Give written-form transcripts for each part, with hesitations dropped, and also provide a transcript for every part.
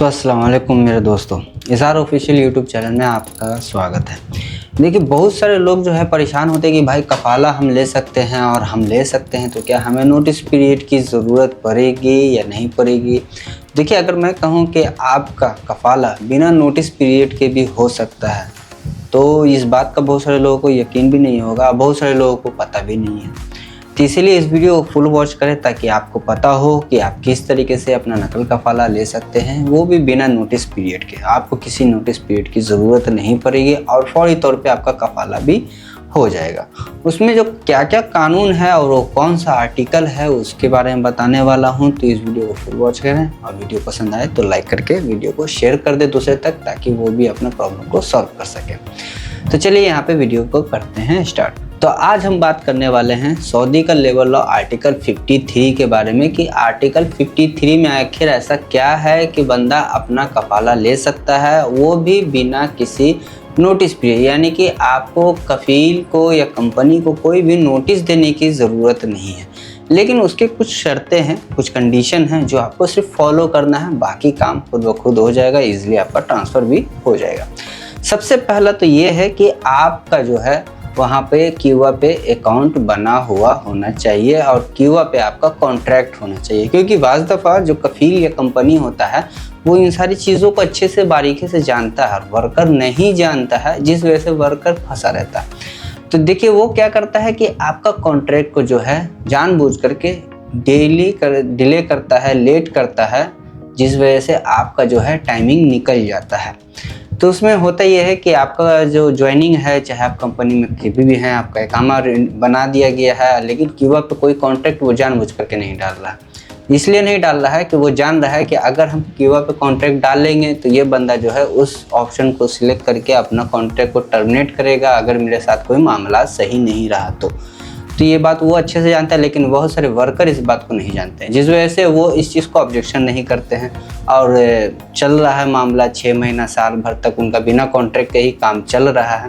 तो अस्सलाम वालेकुम मेरे दोस्तों, इज़हार ऑफिशियल यूट्यूब चैनल में आपका स्वागत है। देखिए, बहुत सारे लोग जो है परेशान होते हैं कि भाई कफ़ाला हम ले सकते हैं और हम ले सकते हैं तो क्या हमें नोटिस पीरियड की ज़रूरत पड़ेगी या नहीं पड़ेगी। देखिए, अगर मैं कहूँ कि आपका कफ़ाला बिना नोटिस पीरियड के भी हो सकता है तो इस बात का बहुत सारे लोगों को यकीन भी नहीं होगा, बहुत सारे लोगों को पता भी नहीं है। तो इसीलिए इस वीडियो को फुल वॉच करें ताकि आपको पता हो कि आप किस तरीके से अपना नकल कफ़ाला ले सकते हैं, वो भी बिना नोटिस पीरियड के। आपको किसी नोटिस पीरियड की ज़रूरत नहीं पड़ेगी और फौरी तौर पे आपका कफ़ाला भी हो जाएगा। उसमें जो क्या क्या कानून है और वो कौन सा आर्टिकल है उसके बारे में बताने वाला हूँ, तो इस वीडियो को फुल वॉच करें और वीडियो पसंद आए तो लाइक करके वीडियो को शेयर कर दे दूसरे तक, ताकि वो भी अपना प्रॉब्लम को सॉल्व कर सके। तो चलिए यहाँ पे वीडियो को करते हैं स्टार्ट। तो आज हम बात करने वाले हैं सऊदी का लेबर लॉ आर्टिकल 53 के बारे में कि आर्टिकल 53 में आखिर ऐसा क्या है कि बंदा अपना कफ़ाला ले सकता है, वो भी बिना किसी नोटिस पीरियड। यानी कि आपको कफ़ील को या कंपनी को कोई भी नोटिस देने की ज़रूरत नहीं है, लेकिन उसके कुछ शर्तें हैं, कुछ कंडीशन हैं जो आपको सिर्फ फॉलो करना है, बाकी काम खुद ब खुद हो जाएगा, ईजिली आपका ट्रांसफ़र भी हो जाएगा। सबसे पहला तो ये है कि आपका जो है वहाँ पे क्यूबा पे अकाउंट बना हुआ होना चाहिए और क्यूबा पे आपका कॉन्ट्रैक्ट होना चाहिए, क्योंकि बाज़ दफ़ा जो कफ़ील या कंपनी होता है वो इन सारी चीज़ों को अच्छे से बारीकी से जानता है, वर्कर नहीं जानता है, जिस वजह से वर्कर फंसा रहता है। तो देखिए, वो क्या करता है कि आपका कॉन्ट्रैक्ट को जो है जानबूझ करके डिले करता है, लेट करता है, जिस वजह से आपका जो है टाइमिंग निकल जाता है। तो उसमें होता यह है कि आपका जो ज्वाइनिंग है, चाहे आप कंपनी में कभी भी हैं, आपका इकामा बना दिया गया है, लेकिन क्यूबा पे कोई कॉन्ट्रैक्ट वो जानबूझ करके नहीं डाल रहा। इसलिए नहीं डाल रहा है कि वो जान रहा है कि अगर हम क्यूबा पे कॉन्ट्रैक्ट डालेंगे तो ये बंदा जो है उस ऑप्शन को सिलेक्ट करके अपना कॉन्ट्रैक्ट को टर्मिनेट करेगा अगर मेरे साथ कोई मामला सही नहीं रहा तो ये बात वो अच्छे से जानता है, लेकिन बहुत सारे वर्कर इस बात को नहीं जानते हैं, जिस वजह से वो इस चीज़ को ऑब्जेक्शन नहीं करते हैं और चल रहा है मामला 6 महीना साल भर तक उनका बिना कॉन्ट्रैक्ट के ही काम चल रहा है।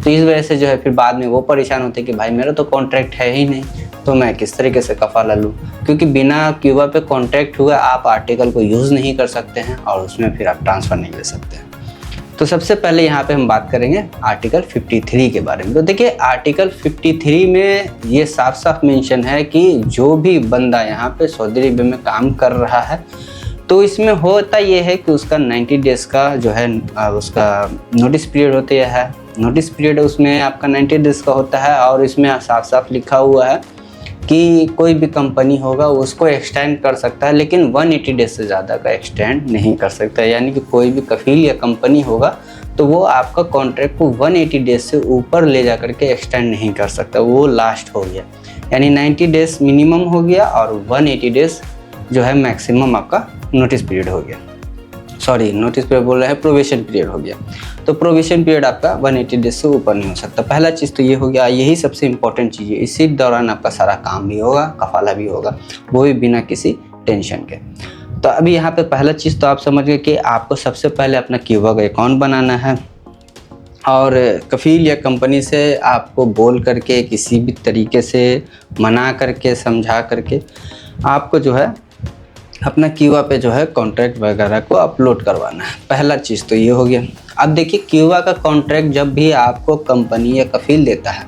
तो इस वजह से जो है फिर बाद में वो परेशान होते हैं कि भाई मेरा तो कॉन्ट्रैक्ट है ही नहीं, तो मैं किस तरीके से कफ़ाला लूँ, क्योंकि बिना क्यूबा पे कॉन्ट्रैक्ट हुए आप आर्टिकल को यूज़ नहीं कर सकते हैं और उसमें फिर आप ट्रांसफ़र नहीं ले सकते हैं। तो सबसे पहले यहाँ पे हम बात करेंगे आर्टिकल 53 के बारे में। तो देखिए, आर्टिकल 53 में ये साफ साफ मेंशन है कि जो भी बंदा यहाँ पे सऊदी अरब में काम कर रहा है तो इसमें होता ये है कि उसका 90 डेज़ का जो है उसका नोटिस पीरियड होता है। नोटिस पीरियड उसमें आपका 90 डेज़ का होता है और इसमें साफ साफ लिखा हुआ है कि कोई भी कंपनी होगा उसको एक्सटेंड कर सकता है, लेकिन 180 डेज से ज़्यादा का एक्सटेंड नहीं कर सकता। यानी कि कोई भी कफ़ील या कंपनी होगा तो वो आपका कॉन्ट्रैक्ट को 180 डेज से ऊपर ले जा करके एक्सटेंड नहीं कर सकता, वो लास्ट हो गया। यानी 90 डेज मिनिमम हो गया और 180 डेज जो है मैक्सिमम आपका नोटिस पीरियड हो गया। सॉरी, नोटिस पीरियड बोल रहे हैं, प्रोबेशन पीरियड हो गया। तो प्रोबेशन पीरियड आपका 180 डेज से ऊपर नहीं हो सकता। पहला चीज़ तो ये हो गया, यही सबसे इम्पोर्टेंट चीज़ है। इसी दौरान आपका सारा काम भी होगा, कफ़ाला भी होगा, वो भी बिना किसी टेंशन के। तो अभी यहाँ पे पहला चीज़ तो आप समझ गए कि आपको सबसे पहले अपना क्यूबा का अकाउंट बनाना है और कफ़ील या कंपनी से आपको बोल करके, किसी भी तरीके से मना करके, समझा करके आपको जो है अपना क्यूबा पे जो है कॉन्ट्रैक्ट वगैरह को अपलोड करवाना है। पहला चीज़ तो ये हो गया। अब देखिए, क्यूबा का कॉन्ट्रैक्ट जब भी आपको कंपनी या कफ़ील देता है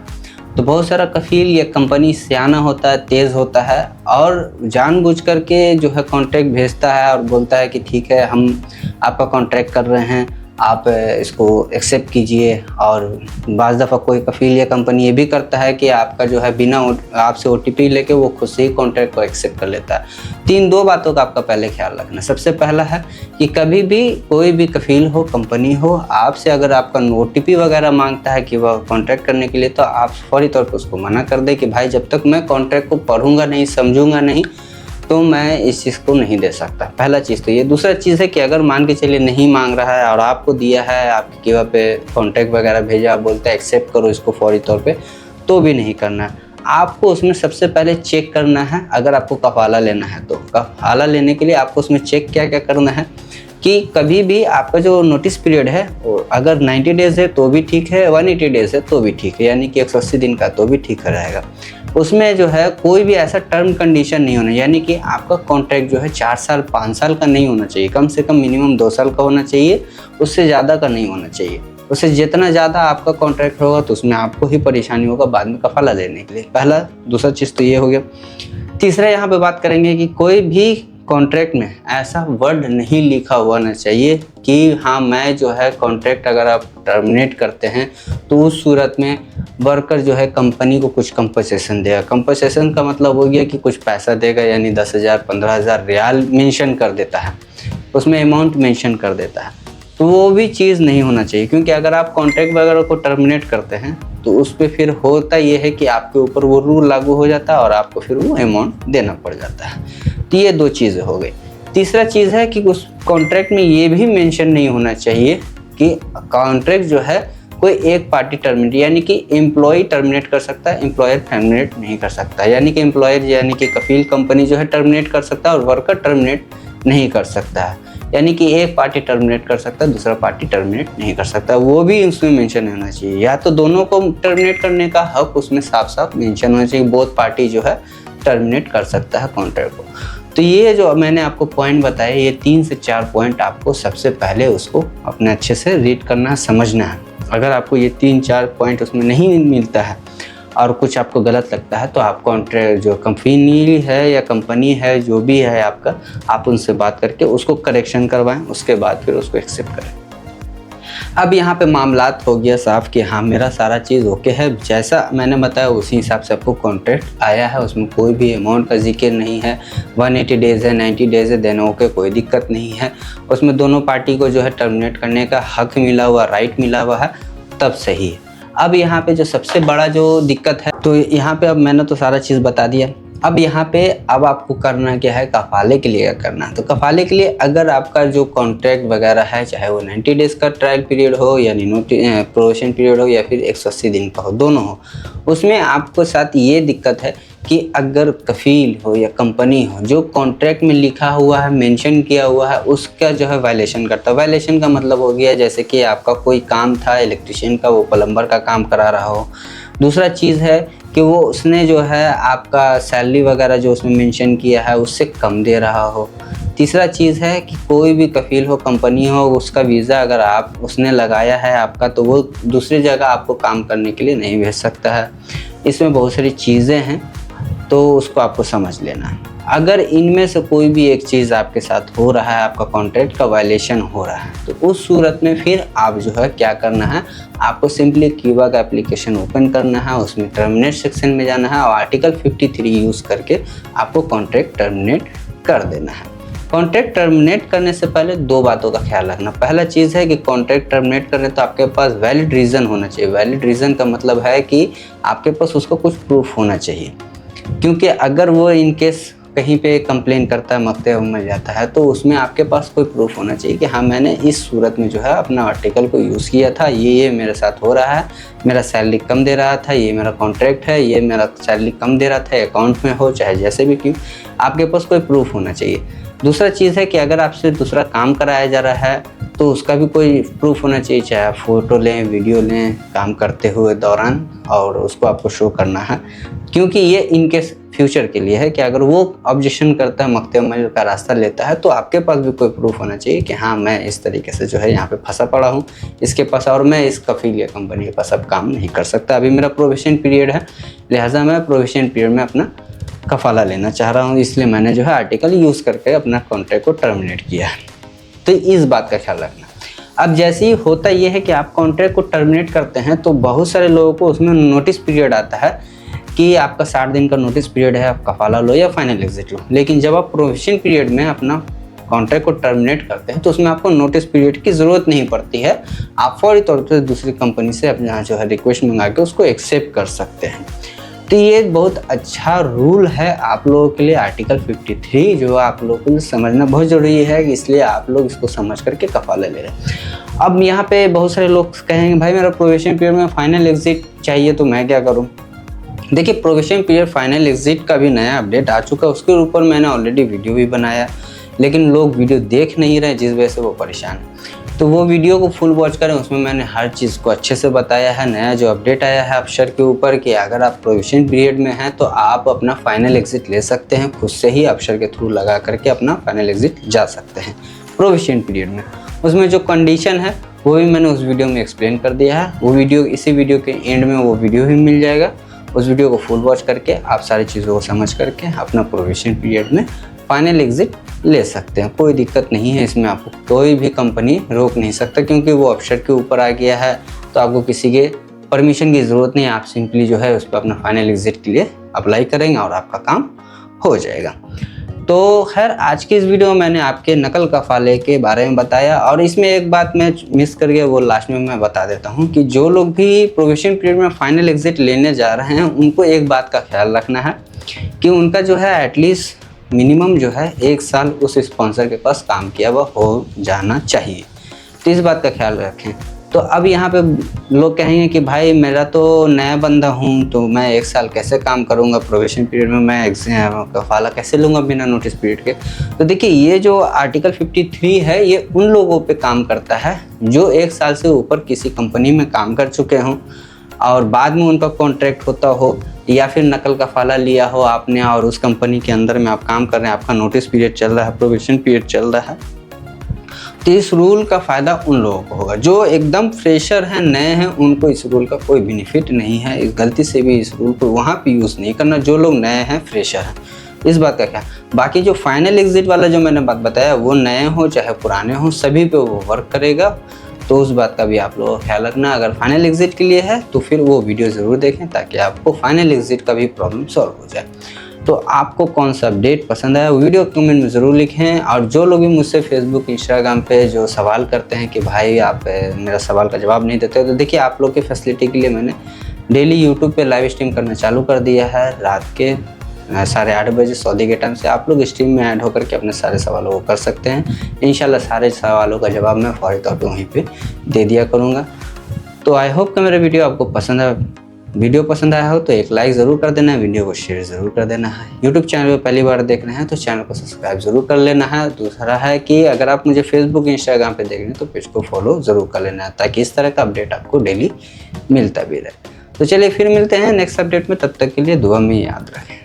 तो बहुत सारा कफ़ील या कंपनी सियाना होता है, तेज़ होता है और जानबूझ करके जो है कॉन्ट्रैक्ट भेजता है और बोलता है कि ठीक है, हम आपका कॉन्ट्रैक्ट कर रहे हैं, आप इसको एक्सेप्ट कीजिए। और बाज़ दफ़ा कोई कफ़ील या कंपनी ये भी करता है कि आपका जो है बिना आपसे OTP लेके वो खुद से ही कॉन्ट्रैक्ट को एक्सेप्ट कर लेता है। दो बातों का आपका पहले ख्याल रखना। सबसे पहला है कि कभी भी कोई भी कफ़ील हो, कंपनी हो, आपसे अगर आपका OTP वगैरह मांगता है कि वह कॉन्ट्रैक्ट करने के लिए, तो आप फौरी तौर पर उसको मना कर दें कि भाई जब तक मैं कॉन्ट्रैक्ट को पढ़ूँगा नहीं, समझूँगा नहीं, तो मैं इस चीज़ को नहीं दे सकता। पहला चीज़ तो ये। दूसरा चीज़ है कि अगर मान के चलिए नहीं मांग रहा है और आपको दिया है, आपके क्यूबा पे कॉन्ट्रैक्ट वगैरह भेजा, आप बोलते हैं एक्सेप्ट करो इसको फौरी तौर पे, तो भी नहीं करना है। आपको उसमें सबसे पहले चेक करना है, अगर आपको कफ़ाला लेना है तो कफ़ाला लेने के लिए आपको उसमें चेक क्या क्या करना है कि कभी भी आपका जो नोटिस पीरियड है अगर 90 डेज़ है तो भी ठीक है, 180 डेज़ है तो भी ठीक है, यानी कि 180 दिन का तो भी ठीक रहेगा। उसमें जो है कोई भी ऐसा टर्म कंडीशन नहीं होना, यानी कि आपका कॉन्ट्रैक्ट जो है 4 साल 5 साल का नहीं होना चाहिए, कम से कम मिनिमम 2 साल का होना चाहिए, उससे ज़्यादा का नहीं होना चाहिए। उससे जितना ज़्यादा आपका कॉन्ट्रैक्ट होगा तो उसमें आपको ही परेशानी होगा बाद में कफाला लेने के लिए। पहला दूसरा चीज़ तो ये हो गया। तीसरा यहाँ पे बात करेंगे कि कोई भी कॉन्ट्रैक्ट में ऐसा वर्ड नहीं लिखा हुआ ना चाहिए कि हाँ मैं जो है कॉन्ट्रैक्ट अगर आप टर्मिनेट करते हैं तो उस सूरत में वर्कर जो है कंपनी को कुछ कंपनसेशन देगा। कंपनसेशन का मतलब हो गया कि कुछ पैसा देगा, यानी 10,000 15,000 रियाल मेंशन कर देता है, उसमें अमाउंट मेंशन कर देता है। तो वो भी चीज़ नहीं होना चाहिए, क्योंकि अगर आप कॉन्ट्रैक्ट वगैरह को टर्मिनेट करते हैं तो उस पर फिर होता ये है कि आपके ऊपर वो रूल लागू हो जाता है और आपको फिर वो अमाउंट देना पड़ जाता है। तो ये 2 चीज़ें हो गई। तीसरा चीज़ है कि उस कॉन्ट्रैक्ट में ये भी मेंशन नहीं होना चाहिए कि कॉन्ट्रैक्ट जो है कोई एक पार्टी टर्मिनेट, यानी कि एम्प्लॉय टर्मिनेट कर सकता है, एम्प्लॉयर टर्मिनेट नहीं कर सकता। यानी कि एम्प्लॉयर यानी कि कफील कंपनी जो है टर्मिनेट कर सकता है और वर्कर टर्मिनेट नहीं कर सकता है। यानी कि एक पार्टी टर्मिनेट कर सकता है, दूसरा पार्टी टर्मिनेट नहीं कर सकता, वो भी उसमें मेंशन होना चाहिए। या तो दोनों को टर्मिनेट करने का हक उसमें साफ साफ मेंशन होना चाहिए, बोथ पार्टी जो है टर्मिनेट कर सकता है कॉन्ट्रैक्ट को। तो ये जो मैंने आपको पॉइंट बताए, ये 3 से 4 पॉइंट आपको सबसे पहले उसको अपने अच्छे से रीड करना है, समझना है। अगर आपको ये 3-4 पॉइंट उसमें नहीं मिलता है और कुछ आपको गलत लगता है तो आप कॉन्ट्रैक्ट जो कंपनी है या कंपनी है जो भी है आपका, आप उनसे बात करके उसको करेक्शन करवाएं, उसके बाद फिर उसको एक्सेप्ट करें। अब यहाँ पे मामलात हो गया साफ कि हाँ मेरा सारा चीज़ ओके है, जैसा मैंने बताया उसी हिसाब से आपको कॉन्ट्रैक्ट आया है, उसमें कोई भी अमाउंट का जिक्र नहीं है, 180 डेज़ है 90 डेज़ है, देने ओके कोई दिक्कत नहीं है। उसमें दोनों पार्टी को जो है टर्मिनेट करने का हक मिला हुआ, राइट मिला हुआ है, तब सही है। अब यहाँ पे जो सबसे बड़ा जो दिक्कत है, तो यहाँ पे अब मैंने तो सारा चीज़ बता दिया। अब यहाँ पे अब आपको करना क्या है, कफाले के लिए क्या करना है। तो कफाले के लिए अगर आपका जो कॉन्ट्रैक्ट वगैरह है, चाहे वो 90 डेज़ का ट्रायल पीरियड हो या प्रोबेशन पीरियड हो या फिर 180 दिन का हो, दोनों हो, उसमें आपको साथ ये दिक्कत है कि अगर कफील हो या कंपनी हो जो कॉन्ट्रैक्ट में लिखा हुआ है, मेंशन किया हुआ है, उसका जो है वायलेशन करता है। वायलेशन का मतलब हो गया जैसे कि आपका कोई काम था इलेक्ट्रिशियन का, वो प्लम्बर का काम करा रहा हो। दूसरा चीज़ है कि वो उसने जो है आपका सैलरी वगैरह जो उसमें मेंशन किया है उससे कम दे रहा हो। तीसरा चीज़ है कि कोई भी कफील हो, कंपनी हो, उसका वीज़ा अगर उसने लगाया है आपका, तो वो दूसरी जगह आपको काम करने के लिए नहीं भेज सकता है। इसमें बहुत सारी चीज़ें हैं, तो उसको आपको समझ लेना है। अगर इनमें से कोई भी एक चीज़ आपके साथ हो रहा है, आपका कॉन्ट्रैक्ट का वायलेशन हो रहा है, तो उस सूरत में फिर आप जो है क्या करना है, आपको सिंपली कीवा का एप्लीकेशन ओपन करना है, उसमें टर्मिनेट सेक्शन में जाना है और आर्टिकल 53 यूज़ करके आपको कॉन्ट्रैक्ट टर्मिनेट कर देना है। कॉन्ट्रैक्ट टर्मिनेट करने से पहले 2 बातों का ख्याल रखना। पहला चीज़ है कि कॉन्ट्रैक्ट टर्मिनेट करने तो आपके पास वैलिड रीज़न होना चाहिए। वैलिड रीज़न का मतलब है कि आपके पास उसका कुछ प्रूफ होना चाहिए, क्योंकि अगर वो इन केस कहीं पे कंप्लेन करता है, मकते में जाता है, तो उसमें आपके पास कोई प्रूफ होना चाहिए कि हाँ मैंने इस सूरत में जो है अपना आर्टिकल को यूज़ किया था, ये मेरे साथ हो रहा है, मेरा सैलरी कम दे रहा था, ये मेरा कॉन्ट्रैक्ट है, ये मेरा सैलरी कम दे रहा था, अकाउंट में हो चाहे जैसे भी, क्यों आपके पास कोई प्रूफ होना चाहिए। दूसरा चीज़ है कि अगर आपसे दूसरा काम कराया जा रहा है तो उसका भी कोई प्रूफ होना चाहिए, चाहे आप फ़ोटो लें, वीडियो लें काम करते हुए दौरान, और उसको आपको शो करना है, क्योंकि ये इनके फ्यूचर के लिए है कि अगर वो ऑब्जेक्शन करता है, मकते का रास्ता लेता है, तो आपके पास भी कोई प्रूफ होना चाहिए कि हाँ मैं इस तरीके से जो है यहाँ पे फंसा पड़ा हूँ इसके पास, और मैं इस कफील या कंपनी के पास अब काम नहीं कर सकता। अभी मेरा प्रोबेशन पीरियड है, लिहाजा मैं प्रोबेशन पीरियड में अपना कफाला लेना चाह रहा हूँ, इसलिए मैंने जो है आर्टिकल यूज़ करके अपना कॉन्ट्रैक्ट को टर्मिनेट किया है। तो इस बात का ख्याल रखना। अब जैसे ही होता ये है कि आप कॉन्ट्रैक्ट को टर्मिनेट करते हैं तो बहुत सारे लोगों को उसमें नोटिस पीरियड आता है कि आपका 60 दिन का नोटिस पीरियड है, आप कफाला लो या फाइनल एग्जिट लो। लेकिन जब आप प्रोबेशन पीरियड में अपना कॉन्ट्रैक्ट को टर्मिनेट करते हैं तो उसमें आपको नोटिस पीरियड की ज़रूरत नहीं पड़ती है, आप फौरी तौर पर दूसरी कंपनी से अपना जो है रिक्वेस्ट मंगा के उसको एक्सेप्ट कर सकते हैं। तो ये बहुत अच्छा रूल है आप लोगों के लिए, आर्टिकल 53 जो आप लोगों को समझना बहुत ज़रूरी है, इसलिए आप लोग इसको समझ करके कफाला ले रहे हैं। अब यहाँ पे बहुत सारे लोग कहेंगे भाई मेरा प्रोबेशन पीरियड में फाइनल एग्जिट चाहिए तो मैं क्या करूँ। देखिए प्रोबेशन पीरियड फाइनल एग्जिट का भी नया अपडेट आ चुका है, उसके ऊपर मैंने ऑलरेडी वीडियो भी बनाया, लेकिन लोग वीडियो देख नहीं रहे जिस वजह से वो परेशान है। तो वो वीडियो को फुल वॉच करें, उसमें मैंने हर चीज़ को अच्छे से बताया है। नया जो अपडेट आया है अपशर के ऊपर कि अगर आप प्रोविजन पीरियड में हैं तो आप अपना फाइनल एग्जिट ले सकते हैं, खुद से ही अपशर के थ्रू लगा करके अपना फाइनल एग्जिट जा सकते हैं प्रोविजन पीरियड में। उसमें जो कंडीशन है वो भी मैंने उस वीडियो में एक्सप्लेन कर दिया है। वो वीडियो इसी वीडियो के एंड में वो वीडियो भी मिल जाएगा। उस वीडियो को फुल वॉच करके आप सारी चीज़ों को समझ करके अपना प्रोविजन पीरियड में फाइनल एग्जिट ले सकते हैं। कोई दिक्कत नहीं है इसमें, आपको कोई भी कंपनी रोक नहीं सकता, क्योंकि वो अपशर के ऊपर आ गया है। तो आपको किसी के परमिशन की ज़रूरत नहीं है, आप सिंपली जो है उस पर अपना फाइनल एग्जिट के लिए अप्लाई करेंगे और आपका काम हो जाएगा। तो खैर आज की इस वीडियो में मैंने आपके नकल कफाले के बारे में बताया, और इसमें एक बात मैं मिस कर गया, वो लास्ट में मैं बता देता हूँ कि जो लोग भी प्रोविजन पीरियड में फाइनल एग्जिट लेने जा रहे हैं उनको एक बात का ख्याल रखना है कि उनका जो है एटलीस्ट मिनिमम जो है 1 साल उस स्पॉन्सर के पास काम किया हुआ हो जाना चाहिए। तो इस बात का ख्याल रखें। तो अब यहाँ पे लोग कहेंगे कि भाई मेरा तो नया बंदा हूँ, तो मैं 1 साल कैसे काम करूँगा प्रोविजन पीरियड में, मैं कफाला कैसे लूँगा बिना नोटिस पीरियड के। तो देखिए ये जो आर्टिकल 53 है ये उन लोगों पे काम करता है जो 1 साल से ऊपर किसी कंपनी में काम कर चुके हों और बाद में उनका कॉन्ट्रैक्ट होता हो, या फिर नकल कफाला लिया हो आपने और उस कंपनी के अंदर में आप काम कर रहे हैं, आपका नोटिस पीरियड चल रहा है, प्रोविजन पीरियड चल रहा है। तो इस रूल का फ़ायदा उन लोगों को होगा जो एकदम फ्रेशर हैं, नए हैं, उनको इस रूल का कोई बेनिफिट नहीं है। इस गलती से भी इस रूल को वहाँ पे यूज़ नहीं करना जो लोग नए हैं, फ्रेशर हैं। इस बात का क्या, बाकी जो फाइनल एग्जिट वाला जो मैंने बात बताया वो नए हो चाहे पुराने हो सभी पे वो वर्क करेगा। तो उस बात का भी आप लोगों का ख्याल रखना। अगर फाइनल एग्जिट के लिए है तो फिर वो वीडियो ज़रूर देखें ताकि आपको फाइनल एग्जिट का भी प्रॉब्लम सॉल्व हो जाए। तो आपको कौन सा अपडेट पसंद आया वीडियो कमेंट में ज़रूर लिखें। और जो लोग भी मुझसे फेसबुक इंस्टाग्राम पे जो सवाल करते हैं कि भाई आप मेरा सवाल का जवाब नहीं देते, तो देखिए आप लोग की फैसिलिटी के लिए मैंने डेली यूट्यूब पे लाइव स्ट्रीम करना चालू कर दिया है। रात के 8:30 बजे सऊदी के टाइम से आप लोग स्ट्रीम में ऐड होकर के अपने सारे सवालों को कर सकते हैं। इंशाल्लाह सारे सवालों का जवाब मैं फौरी तौर पे वहीं पे दे दिया करूँगा। तो आई होप कि मेरा वीडियो आपको वीडियो पसंद आया हो तो एक लाइक ज़रूर कर देना है, वीडियो को शेयर ज़रूर कर देना है। यूट्यूब चैनल पे पहली बार देख रहे हैं तो चैनल को सब्सक्राइब ज़रूर कर लेना है। दूसरा है कि अगर आप मुझे फेसबुक इंस्टाग्राम पे देख रहे हैं तो पेज को फॉलो ज़रूर कर लेना है ताकि इस तरह का अपडेट आपको डेली मिलता भी रहे। तो चलिए फिर मिलते हैं नेक्स्ट अपडेट में, तब तक के लिए दुआ में याद रखें।